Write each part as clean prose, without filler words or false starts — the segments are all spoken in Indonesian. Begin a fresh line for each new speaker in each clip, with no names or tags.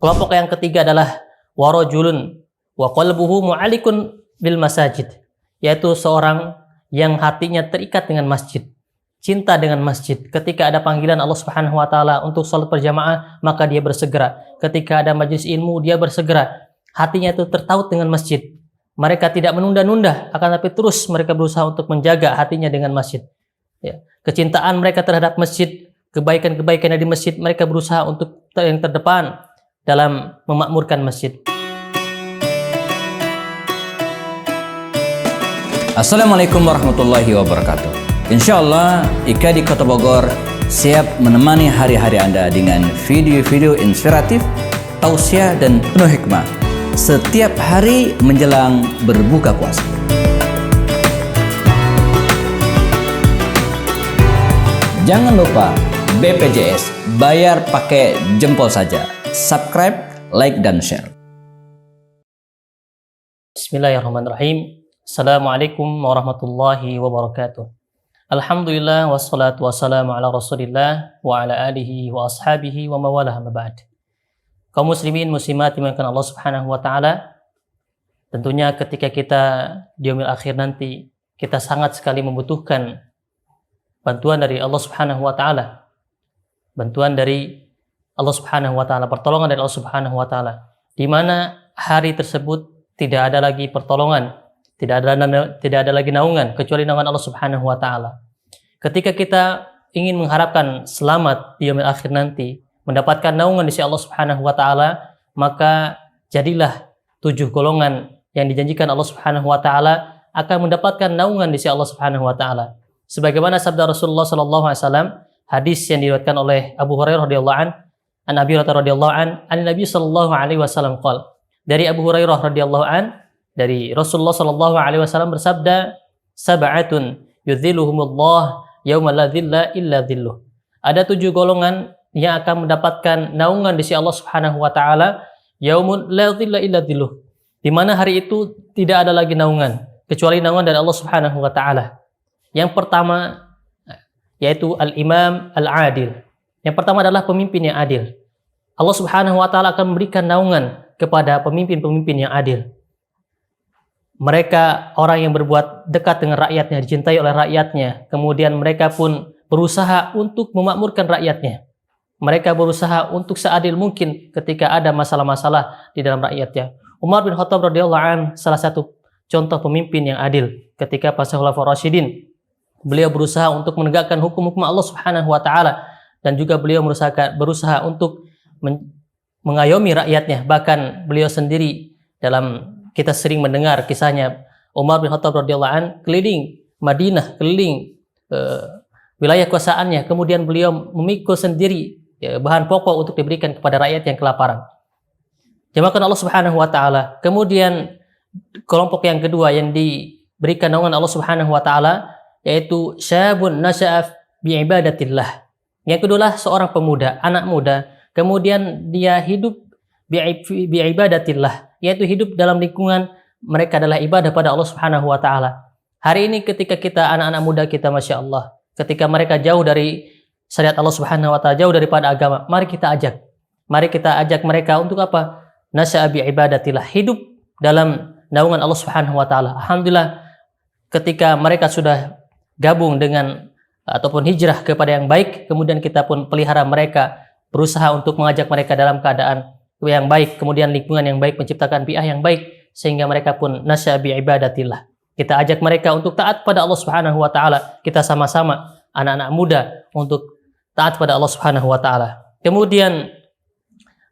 Kelompok yang ketiga adalah warajulun wa qalbuhu mu'allikun bil masajid, yaitu seorang yang hatinya terikat dengan masjid, cinta dengan masjid. Ketika ada panggilan Allah Subhanahu wa taala untuk salat berjamaah, maka dia bersegera. Ketika ada majelis ilmu, dia bersegera. Hatinya itu tertaut dengan masjid. Mereka tidak menunda-nunda, akan tapi terus mereka berusaha untuk menjaga hatinya dengan masjid. Ya. Kecintaan mereka terhadap masjid, kebaikan-kebaikan yang di masjid, mereka berusaha untuk yang terdepan dalam memakmurkan masjid.
Assalamualaikum warahmatullahi wabarakatuh. Insyaallah Ika di Kota Bogor siap menemani hari-hari Anda dengan video-video inspiratif, tausiah dan penuh hikmah setiap hari menjelang berbuka puasa. Jangan lupa BPJS, bayar pakai jempol saja. Subscribe, like dan share.
Bismillahirrahmanirrahim. Assalamualaikum warahmatullahi wabarakatuh. Alhamdulillah wassalatu wassalamu ala Rasulillah wa ala alihi wa ashabihi wa mawalah ma ba'd. Kaum muslimin muslimat dimuliakan Allah Subhanahu wa taala. Tentunya ketika kita di yaumil akhir nanti, kita sangat sekali membutuhkan bantuan dari Allah Subhanahu wa taala. Bantuan dari Allah Subhanahu wa taala, pertolongan dari Allah Subhanahu wa taala. Di mana hari tersebut tidak ada lagi pertolongan, tidak ada lagi naungan kecuali naungan Allah Subhanahu wa taala. Ketika kita ingin mengharapkan selamat di yaumil akhir nanti, mendapatkan naungan di sisi Allah Subhanahu wa taala, maka jadilah 7 golongan yang dijanjikan Allah Subhanahu wa taala akan mendapatkan naungan di sisi Allah Subhanahu wa taala. Sebagaimana sabda Rasulullah sallallahu alaihi wasallam, hadis yang diriwayatkan oleh Abu Hurairah radhiyallahu an Abi Hurairah radhiyallahu an Nabi sallallahu alaihi wasallam qala. Dari Abu Hurairah radhiyallahu an, dari Rasulullah sallallahu alaihi wasallam bersabda, sab'atun yudhilluhumullah yauma la dhilla illa dhilluh. Ada 7 golongan yang akan mendapatkan naungan di sisi Allah Subhanahu wa taala, yaumun la dhilla illa dhilluh. Di mana hari itu tidak ada lagi naungan kecuali naungan dari Allah Subhanahu wa taala. Yang pertama yaitu al-imam al-adil. Yang pertama adalah pemimpin yang adil. Allah Subhanahu wa taala akan memberikan naungan kepada pemimpin-pemimpin yang adil. Mereka orang yang berbuat dekat dengan rakyatnya, dicintai oleh rakyatnya. Kemudian mereka pun berusaha untuk memakmurkan rakyatnya. Mereka berusaha untuk seadil mungkin ketika ada masalah-masalah di dalam rakyatnya. Umar bin Khattab radhiyallahu anhu salah satu contoh pemimpin yang adil ketika pas Khulafaur Rasyidin. Beliau berusaha untuk menegakkan hukum-hukum Allah Subhanahu wa taala dan juga beliau berusaha untuk mengayomi rakyatnya. Bahkan beliau sendiri, dalam kita sering mendengar kisahnya, Umar bin Khattab radhiyallahu anhu keliling Madinah, keliling wilayah kuasaannya, kemudian beliau memikul sendiri bahan pokok untuk diberikan kepada rakyat yang kelaparan. Jamaahkan Allah Subhanahu wa taala. Kemudian kelompok yang kedua yang diberikan naungan Allah Subhanahu wa taala yaitu syabun nasya'a bi ibadatillah. Yang kedua seorang pemuda, anak muda, kemudian dia hidup bi ibadatillah, yaitu hidup dalam lingkungan mereka adalah ibadah pada Allah Subhanahu wa taala. Hari ini ketika kita anak-anak muda kita, Masya Allah, ketika mereka jauh dari syariat Allah Subhanahu wa taala, jauh daripada agama, mari kita ajak mereka untuk apa? Nasya'a bi ibadatillah, hidup dalam naungan Allah Subhanahu wa taala. Alhamdulillah ketika mereka sudah gabung dengan ataupun hijrah kepada yang baik, kemudian kita pun pelihara mereka, berusaha untuk mengajak mereka dalam keadaan yang baik, kemudian lingkungan yang baik, menciptakan bi'ah yang baik, sehingga mereka pun nasya bi ibadatillah. Kita ajak mereka untuk taat pada Allah Subhanahu wa taala. Kita sama-sama anak-anak muda untuk taat pada Allah Subhanahu wa taala. Kemudian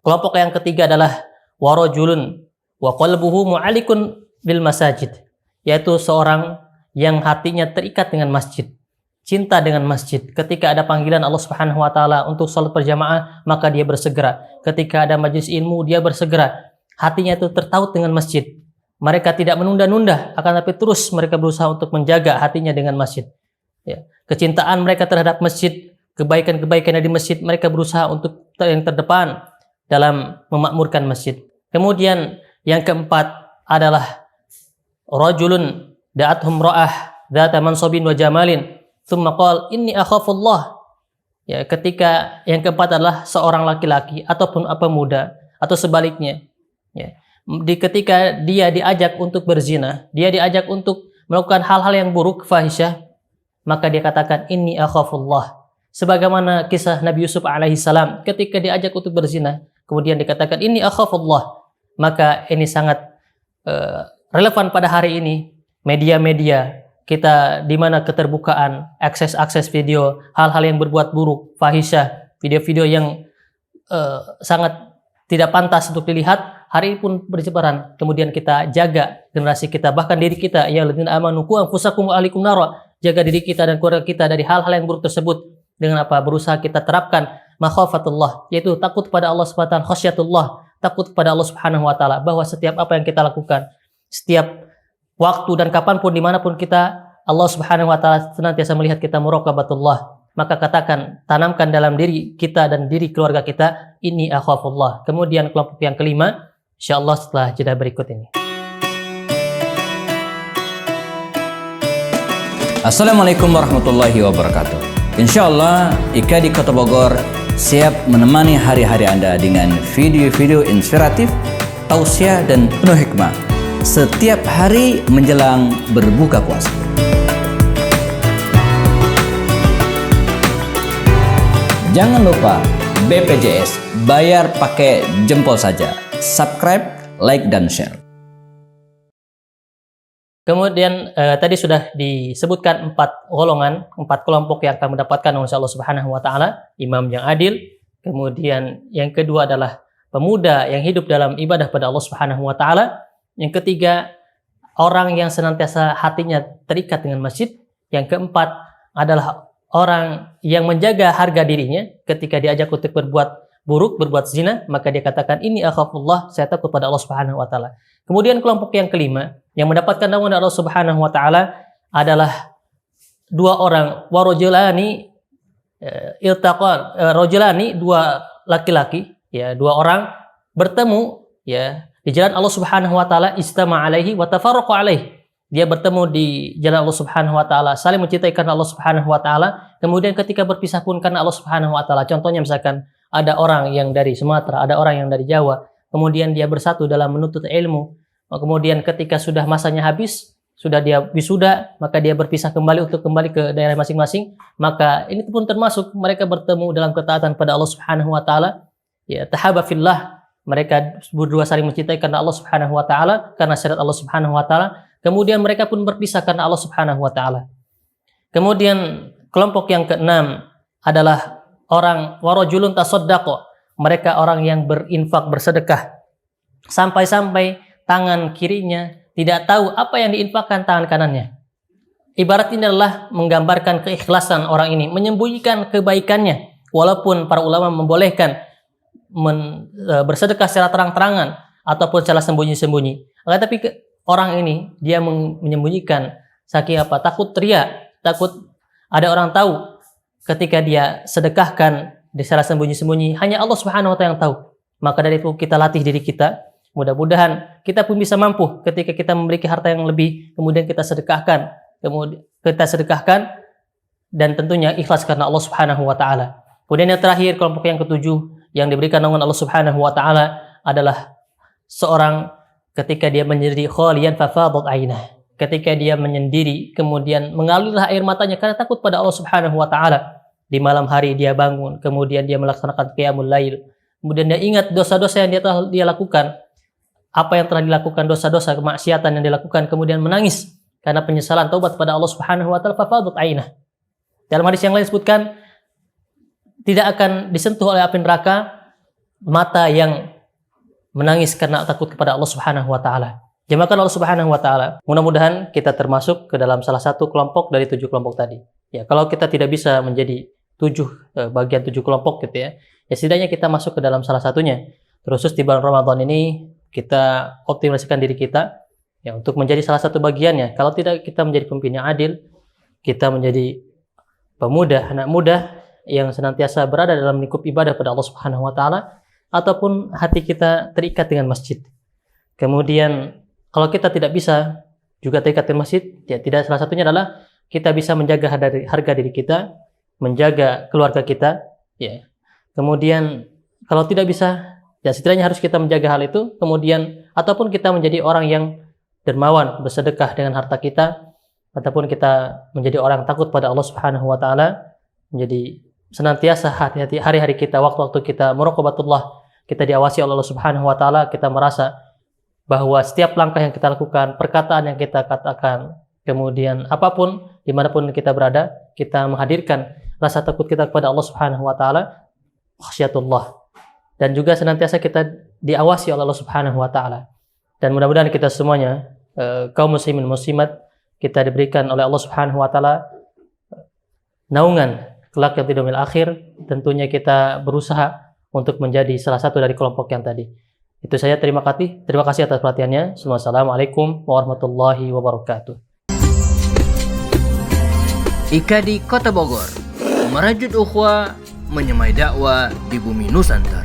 kelompok yang ketiga adalah warajulun wa qalbuhu mu'allikun bil masajid, yaitu seorang yang hatinya terikat dengan masjid, cinta dengan masjid. Ketika ada panggilan Allah Subhanahu wa taala untuk salat berjamaah, maka dia bersegera. Ketika ada majelis ilmu, dia bersegera. Hatinya itu tertaut dengan masjid. Mereka tidak menunda-nunda, akan tapi terus mereka berusaha untuk menjaga hatinya dengan masjid. Ya. Kecintaan mereka terhadap masjid, kebaikan-kebaikan yang di masjid, mereka berusaha untuk yang terdepan dalam memakmurkan masjid. Kemudian yang keempat adalah rajulun da'athum ra'ah dzata mansabin wa jamalin thumma qala inni akhafullah. Ya, ketika yang keempat adalah seorang laki-laki ataupun pemuda atau sebaliknya. Ya. Ketika dia diajak untuk berzina, dia diajak untuk melakukan hal-hal yang buruk, fahisyah, maka dia katakan inni akhafullah. Sebagaimana kisah Nabi Yusuf alaihissalam ketika diajak untuk berzina, kemudian dikatakan inni akhafullah. Maka ini sangat relevan pada hari ini. Media-media kita di mana keterbukaan, akses video, hal-hal yang berbuat buruk, fahisyah, video-video yang sangat tidak pantas untuk dilihat, hari ini pun berjebaran. Kemudian kita jaga generasi kita, bahkan diri kita, ya alladzina amanu qu anfusakum wa ahlikum nara, jaga diri kita dan keluarga kita dari hal-hal yang buruk tersebut. Dengan apa? Berusaha kita terapkan makhafatullah, yaitu takut pada Allah Subhanahu wa taala, khasyatullah, takut kepada Allah Subhanahu wa taala, bahwa setiap apa yang kita lakukan, setiap waktu dan kapanpun dimanapun kita, Allah Subhanahu wa taala senantiasa melihat kita, muraqabatullah. Maka katakan, tanamkan dalam diri kita dan diri keluarga kita, ini akhafullah. Kemudian kelompok yang kelima, insyaallah setelah jeda berikut ini.
Assalamualaikum warahmatullahi wabarakatuh. Insyaallah IKA di Kota Bogor siap menemani hari-hari Anda dengan video-video inspiratif, tausiah dan penuh hikmah setiap hari menjelang berbuka puasa. Jangan lupa BPJS, bayar pakai jempol saja. Subscribe, like, dan share.
Kemudian tadi sudah disebutkan 4 golongan, 4 kelompok yang akan mendapatkan oleh Allah Subhanahu wa taala, imam yang adil. Kemudian yang kedua adalah pemuda yang hidup dalam ibadah pada Allah Subhanahu wa taala. Yang ketiga, orang yang senantiasa hatinya terikat dengan masjid. Yang keempat adalah orang yang menjaga harga dirinya ketika diajak untuk berbuat buruk, berbuat zina, maka dia katakan ini akhafullah, saya takut pada Allah Subhanahu wa taala. Kemudian kelompok yang kelima yang mendapatkan naungan Allah Subhanahu wa taala adalah 2 orang, warajulani rajulani, 2 laki-laki, ya, 2 orang bertemu, ya, di jalan Allah Subhanahu wa taala, istama alaihi wa tafarraqa alaihi. Dia bertemu di jalan Allah Subhanahu wa taala, saling mencintai karena Allah Subhanahu wa taala. Kemudian ketika berpisah pun karena Allah Subhanahu wa taala. Contohnya misalkan ada orang yang dari Sumatera, ada orang yang dari Jawa, kemudian dia bersatu dalam menuntut ilmu. Kemudian ketika sudah masanya habis, sudah dia wisuda, maka dia berpisah kembali untuk kembali ke daerah masing-masing. Maka ini pun termasuk mereka bertemu dalam ketaatan pada Allah Subhanahu wa taala. Ya, tahaba fillah. Mereka berdua saling mencintai karena Allah Subhanahu wa taala, karena syariat Allah Subhanahu wa taala. Kemudian mereka pun berpisah karena Allah Subhanahu wa taala. Kemudian kelompok yang keenam adalah orang warajulun tasaddaqa. Mereka orang yang berinfak, bersedekah. Sampai-sampai tangan kirinya tidak tahu apa yang diinfakkan tangan kanannya. Ibarat ini adalah menggambarkan keikhlasan orang ini, menyembunyikan kebaikannya. Walaupun para ulama membolehkan bersedekah secara terang-terangan ataupun secara sembunyi-sembunyi. Tapi orang ini dia menyembunyikan saking apa? Takut teriak, takut ada orang tahu ketika dia sedekahkan secara sembunyi-sembunyi. Hanya Allah Subhanahu wa taala yang tahu. Maka dari itu kita latih diri kita. Mudah-mudahan kita pun bisa mampu ketika kita memiliki harta yang lebih, kemudian kita sedekahkan, dan tentunya ikhlas karena Allah Subhanahu wa taala. Kemudian yang terakhir, kelompok yang ketujuh yang diberikan naungan Allah Subhanahu wa taala adalah seorang ketika dia menyendiri, khaliyan fafadat ainah. Ketika dia menyendiri, kemudian mengalirlah air matanya karena takut pada Allah Subhanahu wa taala. Di malam hari dia bangun, kemudian dia melaksanakan qiyamul lail. Kemudian dia ingat dosa-dosa yang dia lakukan. Apa yang telah dilakukan, dosa-dosa kemaksiatan yang dilakukan, kemudian menangis karena penyesalan, taubat pada Allah Subhanahu wa taala, fafadat ainah. Dalam hadis yang lain disebutkan tidak akan disentuh oleh api neraka mata yang menangis karena takut kepada Allah Subhanahu wa taala. Jamaahkan Allah Subhanahu wa taala. Mudah-mudahan kita termasuk ke dalam salah satu kelompok dari 7 kelompok tadi. Ya, kalau kita tidak bisa menjadi 7 bagian 7 kelompok gitu ya. Ya setidaknya kita masuk ke dalam salah satunya. Terus di bulan Ramadan ini kita optimalisasikan diri kita ya untuk menjadi salah satu bagiannya. Kalau tidak kita menjadi pemimpin yang adil, kita menjadi pemuda, anak muda yang senantiasa berada dalam lingkup ibadah pada Allah Subhanahu wa taala, ataupun hati kita terikat dengan masjid. Kemudian kalau kita tidak bisa juga terikat dengan masjid, ya tidak, salah satunya adalah kita bisa menjaga harga diri kita, menjaga keluarga kita, ya. Kemudian kalau tidak bisa, Ya, setidaknya harus kita menjaga hal itu, kemudian ataupun kita menjadi orang yang dermawan, bersedekah dengan harta kita, ataupun kita menjadi orang takut pada Allah Subhanahu wa taala, menjadi senantiasa hati-hati hari-hari kita, waktu-waktu kita muraqabatullah, kita diawasi oleh Allah Subhanahu wa taala, kita merasa bahwa setiap langkah yang kita lakukan, perkataan yang kita katakan, kemudian apapun dimanapun kita berada, kita menghadirkan rasa takut kita kepada Allah Subhanahu wa taala, khasyatullah. Dan juga senantiasa kita diawasi oleh Allah Subhanahu wa taala. Dan mudah-mudahan kita semuanya kaum muslimin muslimat, kita diberikan oleh Allah Subhanahu wa taala naungan kelak yang tidak akhir. Tentunya kita berusaha untuk menjadi salah satu dari kelompok yang tadi. Itu saya, terima kasih atas perhatiannya. Assalamualaikum warahmatullahi wabarakatuh.
IKADI Kota Bogor, merajut ukhuwah, menyemai dakwah di bumi Nusantara.